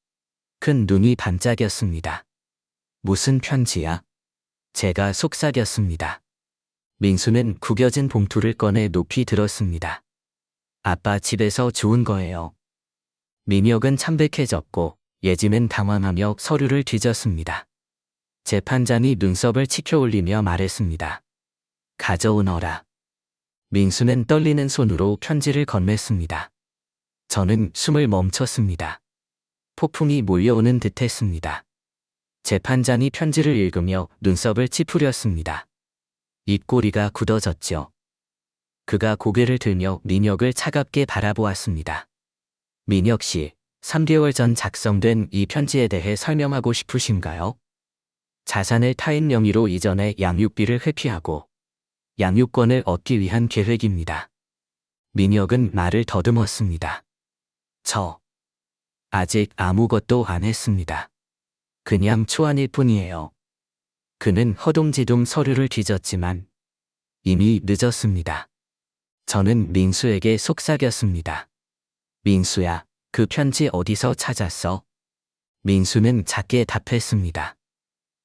큰 눈이 반짝였습니다. 무슨 편지야? 제가 속삭였습니다. 민수는 구겨진 봉투를 꺼내 높이 들었습니다. 아빠 집에서 주운 거예요. 민혁은 참백해졌고 예진은 당황하며 서류를 뒤졌습니다. 재판장이 눈썹을 치켜 올리며 말했습니다. 가져오너라. 민수는 떨리는 손으로 편지를 건넸습니다. 저는 숨을 멈췄습니다. 폭풍이 몰려오는 듯했습니다. 재판장이 편지를 읽으며 눈썹을 찌푸렸습니다. 입꼬리가 굳어졌죠. 그가 고개를 들며 민혁을 차갑게 바라보았습니다. 민혁 씨, 3개월 전 작성된 이 편지에 대해 설명하고 싶으신가요? 자산을 타인 명의로 이전해 양육비를 회피하고 양육권을 얻기 위한 계획입니다. 민혁은 말을 더듬었습니다. 저 아직 아무것도 안 했습니다. 그냥 초안일 뿐이에요. 그는 허둥지둥 서류를 뒤졌지만 이미 늦었습니다. 저는 민수에게 속삭였습니다. 민수야, 그 편지 어디서 찾았어? 민수는 작게 답했습니다.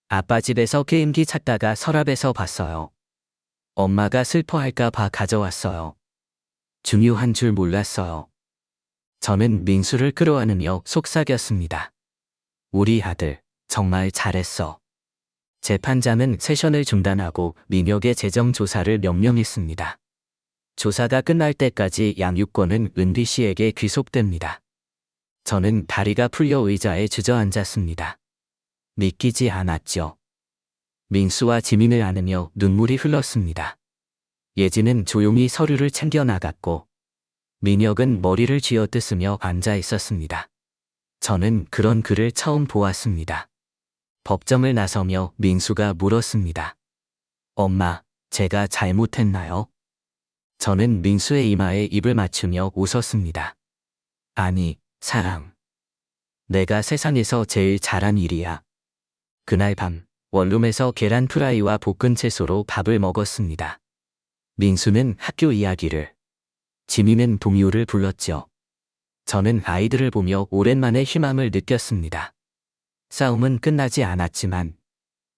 아빠 집에서 게임기 찾다가 서랍에서 봤어요. 엄마가 슬퍼할까 봐 가져왔어요. 중요한 줄 몰랐어요. 저는 민수를 끌어안으며 속삭였습니다. 우리 아들, 정말 잘했어. 재판장은 세션을 중단하고 민혁의 재정 조사를 명령했습니다. 조사가 끝날 때까지 양육권은 은비 씨에게 귀속됩니다. 저는 다리가 풀려 의자에 주저앉았습니다. 믿기지 않았죠. 민수와 지민을 안으며 눈물이 흘렀습니다. 예진은 조용히 서류를 챙겨 나갔고 민혁은 머리를 쥐어뜯으며 앉아 있었습니다. 저는 그런 그를 처음 보았습니다. 법정을 나서며 민수가 물었습니다. 엄마, 제가 잘못했나요? 저는 민수의 이마에 입을 맞추며 웃었습니다. 아니, 사랑. 내가 세상에서 제일 잘한 일이야. 그날 밤, 원룸에서 계란 프라이와 볶은 채소로 밥을 먹었습니다. 민수는 학교 이야기를, 지민은 동요를 불렀죠. 저는 아이들을 보며 오랜만에 희망을 느꼈습니다. 싸움은 끝나지 않았지만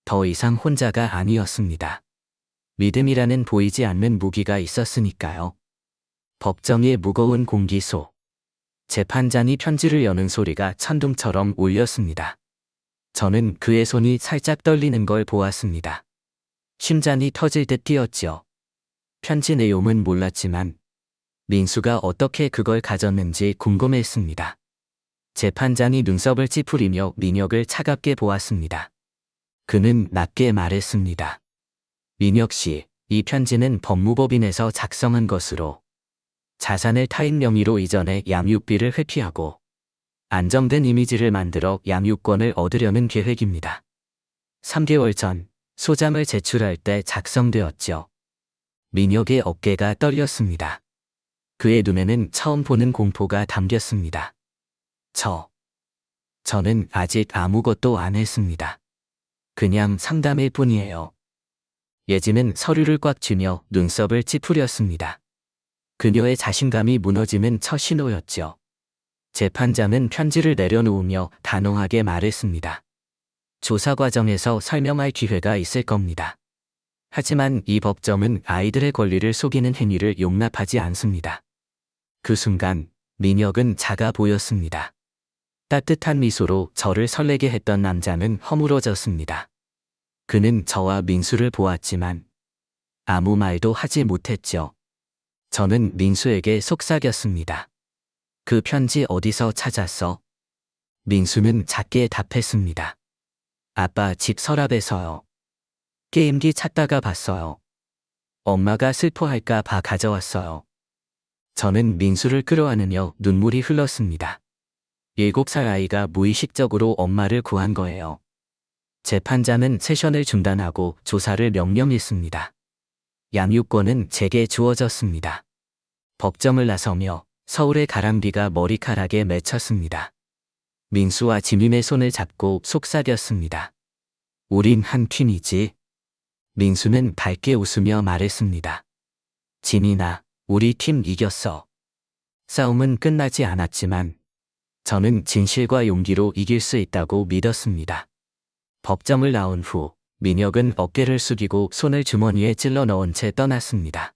더 이상 혼자가 아니었습니다. 믿음이라는 보이지 않는 무기가 있었으니까요. 법정의 무거운 공기소. 재판장이 편지를 여는 소리가 천둥처럼 울렸습니다. 저는 그의 손이 살짝 떨리는 걸 보았습니다. 심장이 터질 듯 뛰었죠. 편지 내용은 몰랐지만 민수가 어떻게 그걸 가졌는지 궁금했습니다. 재판장이 눈썹을 찌푸리며 민혁을 차갑게 보았습니다. 그는 낮게 말했습니다. 민혁 씨, 이 편지는 법무법인에서 작성한 것으로 자산을 타인 명의로 이전해 양육비를 회피하고 안정된 이미지를 만들어 양육권을 얻으려는 계획입니다. 3개월 전 소장을 제출할 때 작성되었죠. 민혁의 어깨가 떨렸습니다. 그의 눈에는 처음 보는 공포가 담겼습니다. 저는 아직 아무것도 안 했습니다. 그냥 상담일 뿐이에요. 예진은 서류를 꽉 쥐며 눈썹을 찌푸렸습니다. 그녀의 자신감이 무너지는 첫 신호였죠. 재판장은 편지를 내려놓으며 단호하게 말했습니다. 조사 과정에서 설명할 기회가 있을 겁니다. 하지만 이 법정은 아이들의 권리를 속이는 행위를 용납하지 않습니다. 그 순간 민혁은 작아 보였습니다. 따뜻한 미소로 저를 설레게 했던 남자는 허물어졌습니다. 그는 저와 민수를 보았지만 아무 말도 하지 못했죠. 저는 민수에게 속삭였습니다. 그 편지 어디서 찾았어? 민수는 작게 답했습니다. 아빠 집 서랍에서요. 게임기 찾다가 봤어요. 엄마가 슬퍼할까 봐 가져왔어요. 저는 민수를 끌어안으며 눈물이 흘렀습니다. 7살 아이가 무의식적으로 엄마를 구한 거예요. 재판장은 세션을 중단하고 조사를 명령했습니다. 양육권은 제게 주어졌습니다. 법정을 나서며 서울의 가랑비가 머리카락에 맺혔습니다. 민수와 지민의 손을 잡고 속삭였습니다. 우린 한 팀이지. 민수는 밝게 웃으며 말했습니다. 지민아, 우리 팀 이겼어. 싸움은 끝나지 않았지만 저는 진실과 용기로 이길 수 있다고 믿었습니다. 법정을 나온 후 민혁은 어깨를 숙이고 손을 주머니에 찔러 넣은 채 떠났습니다.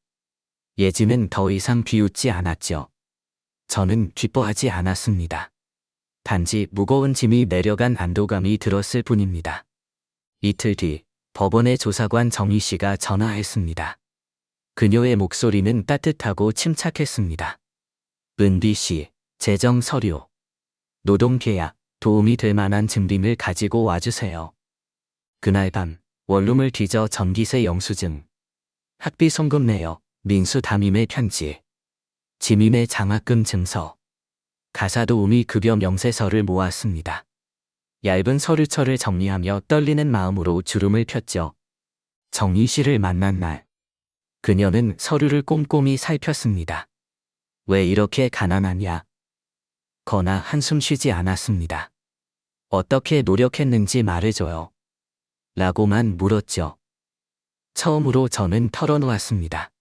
예진은 더 이상 비웃지 않았죠. 저는 기뻐하지 않았습니다. 단지 무거운 짐이 내려간 안도감이 들었을 뿐입니다. 이틀 뒤 법원의 조사관 정희 씨가 전화했습니다. 그녀의 목소리는 따뜻하고 침착했습니다. 은비 씨, 재정 서류, 노동계약, 도움이 될 만한 증빙을 가지고 와주세요. 그날 밤 원룸을 뒤져 전기세 영수증, 학비 송금 내역, 민수 담임의 편지, 지민의 장학금 증서, 가사도우미 급여 명세서를 모았습니다. 얇은 서류철을 정리하며 떨리는 마음으로 주름을 폈죠. 정희 씨를 만난 날, 그녀는 서류를 꼼꼼히 살폈습니다. 왜 이렇게 가난하냐? 거나 한숨 쉬지 않았습니다. 어떻게 노력했는지 말해줘요. 라고만 물었죠. 처음으로 저는 털어놓았습니다.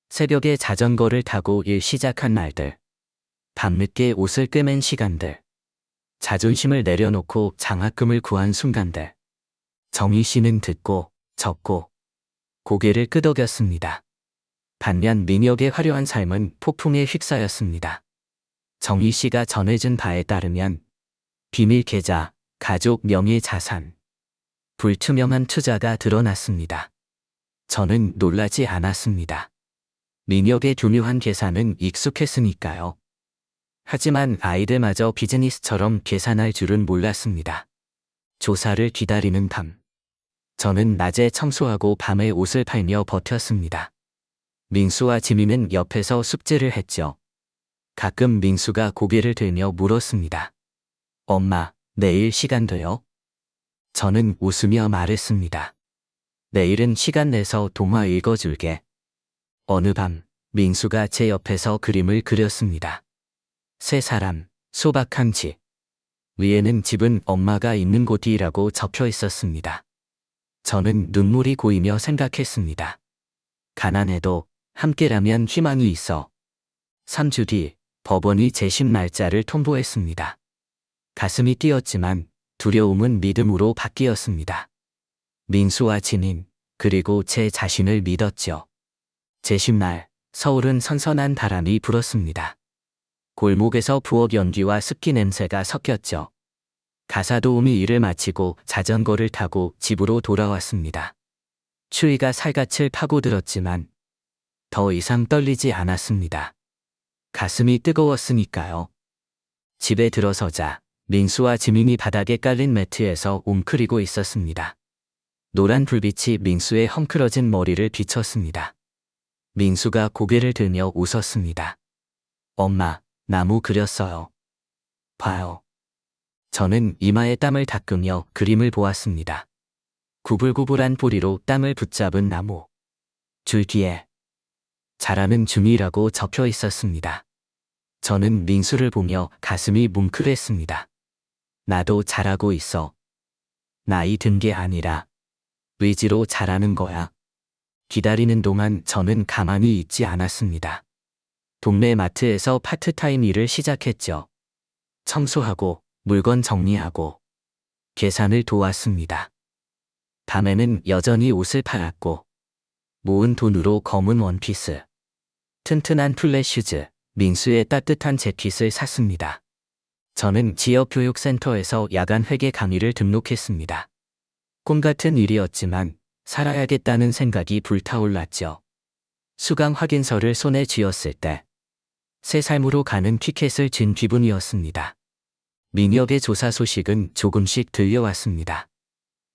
새벽에 자전거를 타고 일 시작한 날들. 밤늦게 옷을 꿰맨 시간들. 자존심을 내려놓고 장학금을 구한 순간들. 정희 씨는 듣고 적고 고개를 끄덕였습니다. 반면 민혁의 화려한 삶은 폭풍에 휩싸였습니다. 정희 씨가 전해준 바에 따르면 비밀 계좌, 가족 명의 자산, 불투명한 투자가 드러났습니다. 저는 놀라지 않았습니다. 민혁의 교묘한 계산은 익숙했으니까요. 하지만 아이들마저 비즈니스처럼 계산할 줄은 몰랐습니다. 조사를 기다리는 밤. 저는 낮에 청소하고 밤에 옷을 팔며 버텼습니다. 민수와 지민은 옆에서 숙제를 했죠. 가끔 민수가 고개를 들며 물었습니다. 엄마, 내일 시간 돼요? 저는 웃으며 말했습니다. 내일은 시간 내서 동화 읽어줄게. 어느 밤, 민수가 제 옆에서 그림을 그렸습니다. 세 사람, 소박한 집. 위에는 집은 엄마가 있는 곳이라고 적혀 있었습니다. 저는 눈물이 고이며 생각했습니다. 가난해도 함께라면 희망이 있어. 3주 뒤 법원이 재심 날짜를 통보했습니다. 가슴이 뛰었지만 두려움은 믿음으로 바뀌었습니다. 민수와 진인, 그리고 제 자신을 믿었죠. 재심 날, 서울은 선선한 바람이 불었습니다. 골목에서 부엌 연기와 습기 냄새가 섞였죠. 가사 도우미 일을 마치고 자전거를 타고 집으로 돌아왔습니다. 추위가 살갗을 파고들었지만 더 이상 떨리지 않았습니다. 가슴이 뜨거웠으니까요. 집에 들어서자 민수와 지민이 바닥에 깔린 매트에서 웅크리고 있었습니다. 노란 불빛이 민수의 헝클어진 머리를 비쳤습니다. 민수가 고개를 들며 웃었습니다. 엄마, 나무 그렸어요. 봐요. 저는 이마에 땀을 닦으며 그림을 보았습니다. 구불구불한 뿌리로 땅을 붙잡은 나무. 줄기에 자라는 중이라고 적혀 있었습니다. 저는 민수를 보며 가슴이 뭉클했습니다. 나도 자라고 있어. 나이 든 게 아니라 의지로 자라는 거야. 기다리는 동안 저는 가만히 있지 않았습니다. 동네 마트에서 파트타임 일을 시작했죠. 청소하고 물건 정리하고 계산을 도왔습니다. 밤에는 여전히 옷을 팔았고 모은 돈으로 검은 원피스, 튼튼한 플랫 슈즈, 민수의 따뜻한 재킷을 샀습니다. 저는 지역 교육센터에서 야간 회계 강의를 등록했습니다. 꿈 같은 일이었지만 살아야겠다는 생각이 불타올랐죠. 수강 확인서를 손에 쥐었을 때 새 삶으로 가는 티켓을 쥔 기분이었습니다. 민혁의 조사 소식은 조금씩 들려왔습니다.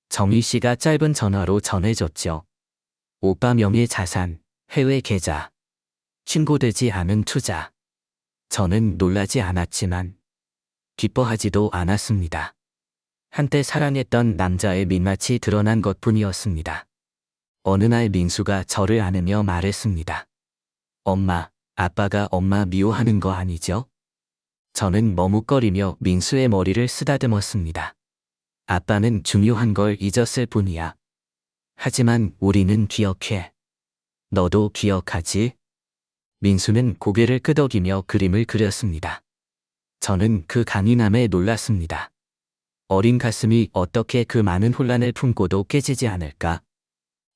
정희 씨가 짧은 전화로 전해줬죠. 오빠 명의 자산, 해외 계좌, 신고되지 않은 투자. 저는 놀라지 않았지만 기뻐하지도 않았습니다. 한때 사랑했던 남자의 민낯이 드러난 것뿐이었습니다. 어느 날 민수가 저를 안으며 말했습니다. 엄마, 아빠가 엄마 미워하는 거 아니죠? 저는 머뭇거리며 민수의 머리를 쓰다듬었습니다. 아빠는 중요한 걸 잊었을 뿐이야. 하지만 우리는 기억해. 너도 기억하지? 민수는 고개를 끄덕이며 그림을 그렸습니다. 저는 그 강인함에 놀랐습니다. 어린 가슴이 어떻게 그 많은 혼란을 품고도 깨지지 않을까?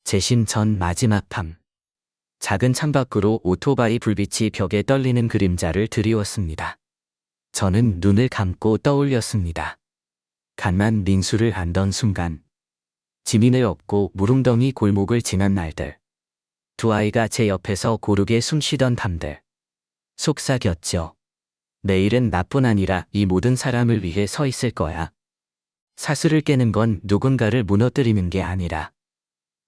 재심 전 마지막 밤. 작은 창밖으로 오토바이 불빛이 벽에 떨리는 그림자를 드리웠습니다. 저는 눈을 감고 떠올렸습니다. 갓난 민수를 안던 순간. 지민을 업고 무릉덩이 골목을 지난 날들. 두 아이가 제 옆에서 고르게 숨쉬던 밤들. 속삭였죠. 내일은 나뿐 아니라 이 모든 사람을 위해 서 있을 거야. 사슬을 깨는 건 누군가를 무너뜨리는 게 아니라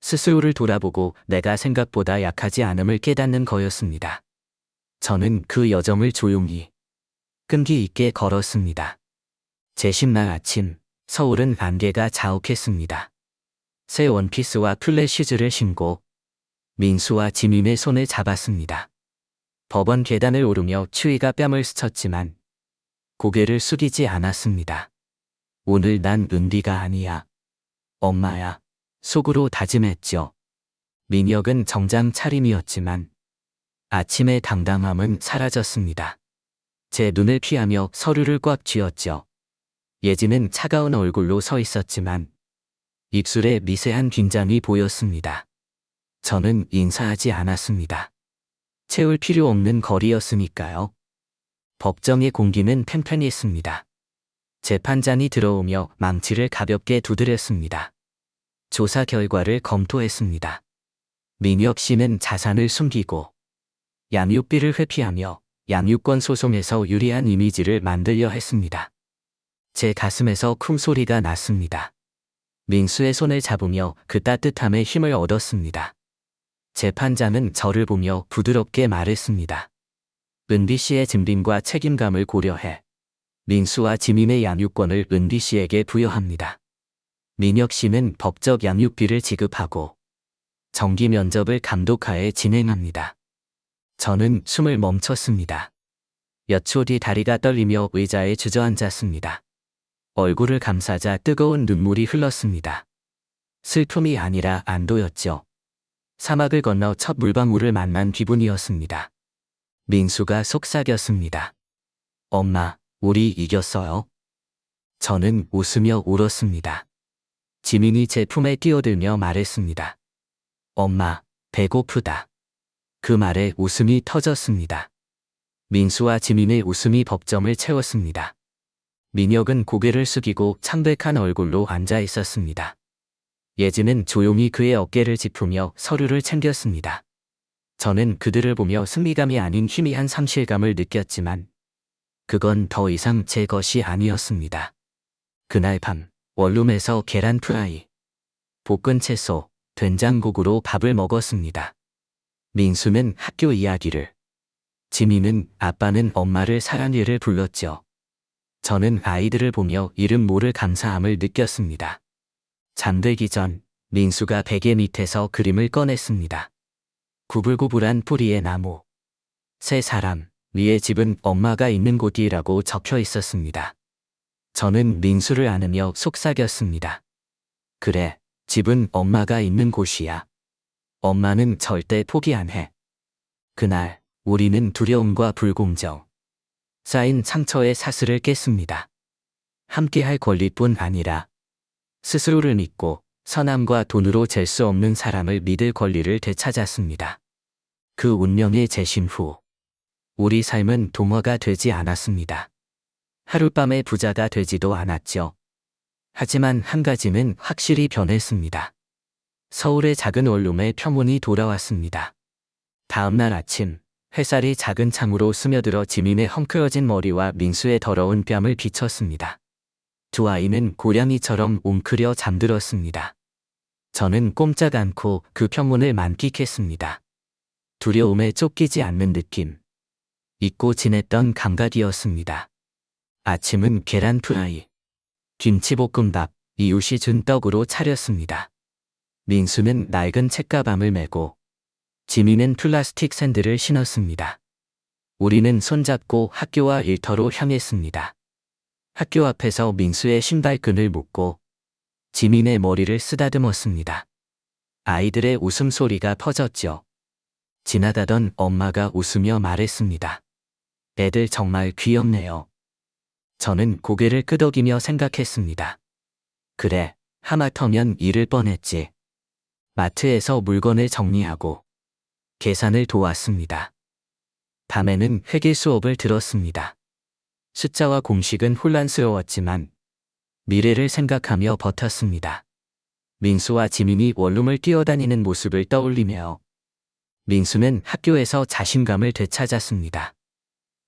스스로를 돌아보고 내가 생각보다 약하지 않음을 깨닫는 거였습니다. 저는 그 여정을 조용히 끈기 있게 걸었습니다. 재심날 아침, 서울은 안개가 자욱했습니다. 새 원피스와 플랫 슈즈를 신고 민수와 지민의 손을 잡았습니다. 법원 계단을 오르며 추위가 뺨을 스쳤지만 고개를 숙이지 않았습니다. 오늘 난 은비가 아니야. 엄마야. 속으로 다짐했죠. 민혁은 정장 차림이었지만 아침의 당당함은 사라졌습니다. 제 눈을 피하며 서류를 꽉 쥐었죠. 예지는 차가운 얼굴로 서 있었지만 입술에 미세한 긴장이 보였습니다. 저는 인사하지 않았습니다. 채울 필요 없는 거리였으니까요. 법정의 공기는 팽팽했습니다. 재판장이 들어오며 망치를 가볍게 두드렸습니다. 조사 결과를 검토했습니다. 민혁 씨는 자산을 숨기고 양육비를 회피하며 양육권 소송에서 유리한 이미지를 만들려 했습니다. 제 가슴에서 쿵 소리가 났습니다. 민수의 손을 잡으며 그 따뜻함에 힘을 얻었습니다. 재판장은 저를 보며 부드럽게 말했습니다. 은비 씨의 진빈과 책임감을 고려해 민수와 지민의 양육권을 은비 씨에게 부여합니다. 민혁 씨는 법적 양육비를 지급하고 정기 면접을 감독하에 진행합니다. 저는 숨을 멈췄습니다. 몇 초 뒤 다리가 떨리며 의자에 주저앉았습니다. 얼굴을 감싸자 뜨거운 눈물이 흘렀습니다. 슬픔이 아니라 안도였죠. 사막을 건너 첫 물방울을 만난 기분이었습니다. 민수가 속삭였습니다. 엄마, 우리 이겼어요. 저는 웃으며 울었습니다. 지민이 제 품에 뛰어들며 말했습니다. 엄마, 배고프다. 그 말에 웃음이 터졌습니다. 민수와 지민의 웃음이 법정을 채웠습니다. 민혁은 고개를 숙이고 창백한 얼굴로 앉아 있었습니다. 예지는 조용히 그의 어깨를 짚으며 서류를 챙겼습니다. 저는 그들을 보며 승리감이 아닌 희미한 상실감을 느꼈지만 그건 더 이상 제 것이 아니었습니다. 그날 밤 원룸에서 계란 프라이, 볶은 채소, 된장국으로 밥을 먹었습니다. 민수는 학교 이야기를, 지민은 아빠는 엄마를 사랑해를 불렀죠. 저는 아이들을 보며 이름 모를 감사함을 느꼈습니다. 잠들기 전 민수가 베개 밑에서 그림을 꺼냈습니다. 구불구불한 뿌리의 나무. 세 사람, 위에 집은 엄마가 있는 곳이라고 적혀 있었습니다. 저는 민수를 안으며 속삭였습니다. 그래, 집은 엄마가 있는 곳이야. 엄마는 절대 포기 안 해. 그날 우리는 두려움과 불공정, 쌓인 상처의 사슬을 깼습니다. 함께할 권리뿐 아니라 스스로를 믿고 선함과 돈으로 잴 수 없는 사람을 믿을 권리를 되찾았습니다. 그 운명의 재심 후 우리 삶은 동화가 되지 않았습니다. 하룻밤에 부자가 되지도 않았죠. 하지만 한 가지는 확실히 변했습니다. 서울의 작은 원룸에 평온이 돌아왔습니다. 다음 날 아침 햇살이 작은 창으로 스며들어 지민의 헝클어진 머리와 민수의 더러운 뺨을 비쳤습니다. 두 아이는 고양이처럼 웅크려 잠들었습니다. 저는 꼼짝 않고 그 평온을 만끽했습니다. 두려움에 쫓기지 않는 느낌. 잊고 지냈던 감각이었습니다. 아침은 계란 프라이, 김치볶음밥, 이웃이 준 떡으로 차렸습니다. 민수는 낡은 책가방을 메고 지민은 플라스틱 샌들을 신었습니다. 우리는 손잡고 학교와 일터로 향했습니다. 학교 앞에서 민수의 신발끈을 묶고 지민의 머리를 쓰다듬었습니다. 아이들의 웃음소리가 퍼졌죠. 지나가던 엄마가 웃으며 말했습니다. 애들 정말 귀엽네요. 저는 고개를 끄덕이며 생각했습니다. 그래, 하마터면 잃을 뻔했지. 마트에서 물건을 정리하고 계산을 도왔습니다. 밤에는 회계 수업을 들었습니다. 숫자와 공식은 혼란스러웠지만 미래를 생각하며 버텼습니다. 민수와 지민이 원룸을 뛰어다니는 모습을 떠올리며 민수는 학교에서 자신감을 되찾았습니다.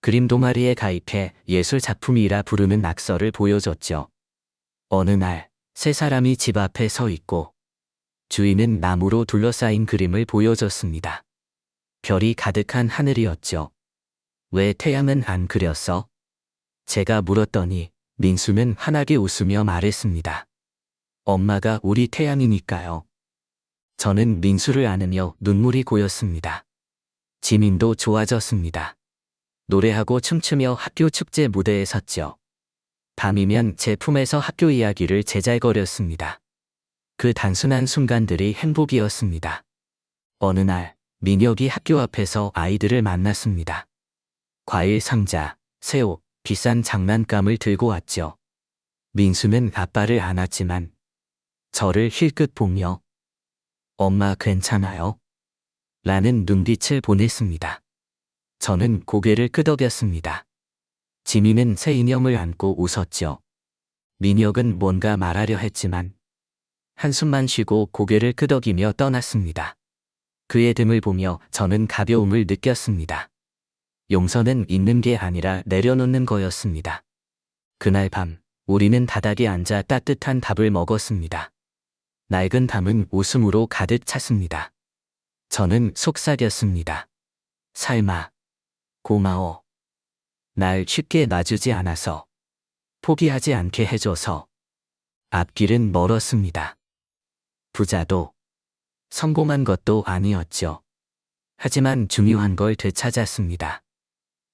그림 동아리에 가입해 예술 작품이라 부르는 낙서를 보여줬죠. 어느 날 세 사람이 집 앞에 서 있고 주인은 나무로 둘러싸인 그림을 보여줬습니다. 별이 가득한 하늘이었죠. 왜 태양은 안 그렸어? 제가 물었더니 민수는 환하게 웃으며 말했습니다. 엄마가 우리 태양이니까요. 저는 민수를 안으며 눈물이 고였습니다. 지민도 좋아졌습니다. 노래하고 춤추며 학교 축제 무대에 섰죠. 밤이면 제 품에서 학교 이야기를 제잘거렸습니다. 그 단순한 순간들이 행복이었습니다. 어느 날 민혁이 학교 앞에서 아이들을 만났습니다. 과일 상자, 새 옷, 비싼 장난감을 들고 왔죠. 민수는 아빠를 안았지만 저를 힐끗 보며 엄마 괜찮아요? 라는 눈빛을 보냈습니다. 저는 고개를 끄덕였습니다. 지민은 새 인형을 안고 웃었죠. 민혁은 뭔가 말하려 했지만 한숨만 쉬고 고개를 끄덕이며 떠났습니다. 그의 등을 보며 저는 가벼움을 느꼈습니다. 용서는 있는 게 아니라 내려놓는 거였습니다. 그날 밤 우리는 바닥에 앉아 따뜻한 밥을 먹었습니다. 낡은 밤은 웃음으로 가득 찼습니다. 저는 속삭였습니다. 삶아, 고마워. 날 쉽게 놔주지 않아서, 포기하지 않게 해줘서. 앞길은 멀었습니다. 부자도, 성공한 것도 아니었죠. 하지만 중요한 걸 되찾았습니다.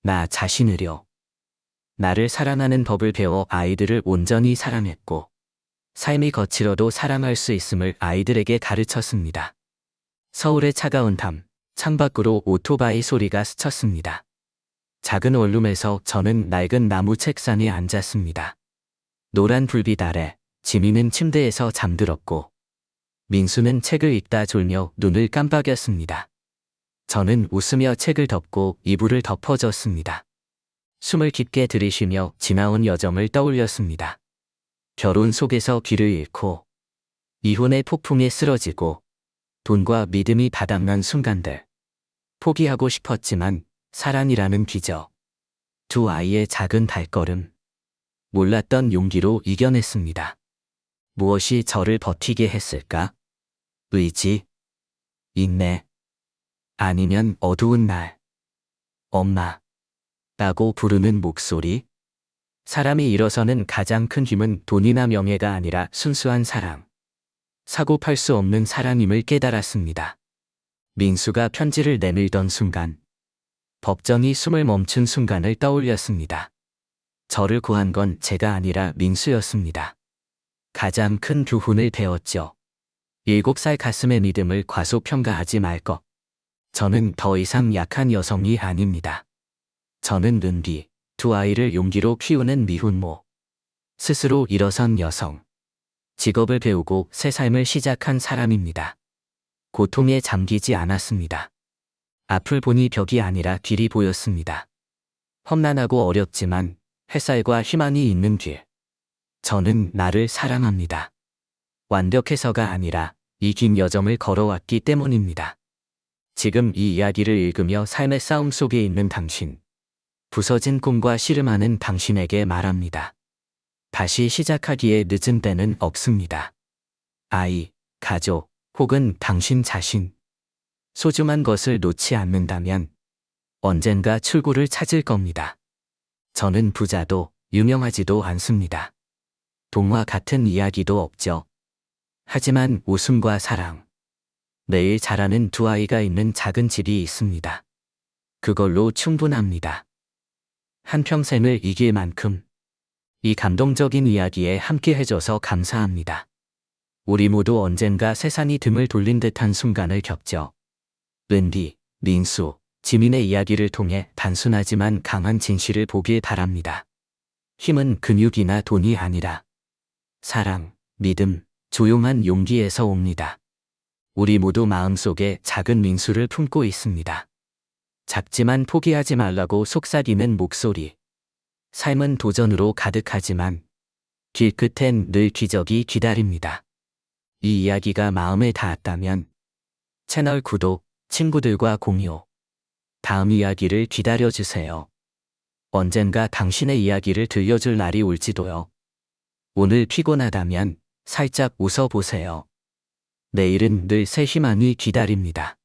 나 자신을요. 나를 사랑하는 법을 배워 아이들을 온전히 사랑했고, 삶이 거칠어도 사랑할 수 있음을 아이들에게 가르쳤습니다. 서울의 차가운 밤, 창밖으로 오토바이 소리가 스쳤습니다. 작은 원룸에서 저는 낡은 나무 책상에 앉았습니다. 노란 불빛 아래 지민은 침대에서 잠들었고 민수는 책을 읽다 졸며 눈을 깜빡였습니다. 저는 웃으며 책을 덮고 이불을 덮어줬습니다. 숨을 깊게 들이쉬며 지나온 여정을 떠올렸습니다. 결혼 속에서 길을 잃고 이혼의 폭풍에 쓰러지고 돈과 믿음이 바닥난 순간들. 포기하고 싶었지만 사랑이라는 기적. 두 아이의 작은 발걸음. 몰랐던 용기로 이겨냈습니다. 무엇이 저를 버티게 했을까? 의지, 인내, 아니면 어두운 날. 엄마 라고 부르는 목소리. 사람이 일어서는 가장 큰 힘은 돈이나 명예가 아니라 순수한 사랑. 사고 팔 수 없는 사랑임을 깨달았습니다. 민수가 편지를 내밀던 순간, 법정이 숨을 멈춘 순간을 떠올렸습니다. 저를 구한 건 제가 아니라 민수였습니다. 가장 큰 교훈을 배웠죠. 7살 가슴의 믿음을 과소평가하지 말 것. 저는 더 이상 약한 여성이 아닙니다. 저는 은비, 두 아이를 용기로 키우는 미혼모. 스스로 일어선 여성. 직업을 배우고 새 삶을 시작한 사람입니다. 고통에 잠기지 않았습니다. 앞을 보니 벽이 아니라 길이 보였습니다. 험난하고 어렵지만 햇살과 희망이 있는 길. 저는 나를 사랑합니다. 완벽해서가 아니라 이 긴 여정을 걸어왔기 때문입니다. 지금 이 이야기를 읽으며 삶의 싸움 속에 있는 당신. 부서진 꿈과 씨름하는 당신에게 말합니다. 다시 시작하기에 늦은 때는 없습니다. 아이, 가족, 혹은 당신 자신. 소중한 것을 놓지 않는다면 언젠가 출구를 찾을 겁니다. 저는 부자도 유명하지도 않습니다. 동화 같은 이야기도 없죠. 하지만 웃음과 사랑, 매일 자라는 두 아이가 있는 작은 집이 있습니다. 그걸로 충분합니다. 한평생을 이길 만큼 이 감동적인 이야기에 함께 해줘서 감사합니다. 우리 모두 언젠가 세상이 등을 돌린 듯한 순간을 겪죠. 은비, 민수, 지민의 이야기를 통해 단순하지만 강한 진실을 보길 바랍니다. 힘은 근육이나 돈이 아니라 사랑, 믿음, 조용한 용기에서 옵니다. 우리 모두 마음속에 작은 민수를 품고 있습니다. 작지만 포기하지 말라고 속삭이는 목소리. 삶은 도전으로 가득하지만 길 끝엔 늘 기적이 기다립니다. 이 이야기가 마음에 닿았다면 채널 구독, 친구들과 공유. 다음 이야기를 기다려주세요. 언젠가 당신의 이야기를 들려줄 날이 올지도요. 오늘 피곤하다면 살짝 웃어보세요. 내일은 늘 새 희망이 기다립니다.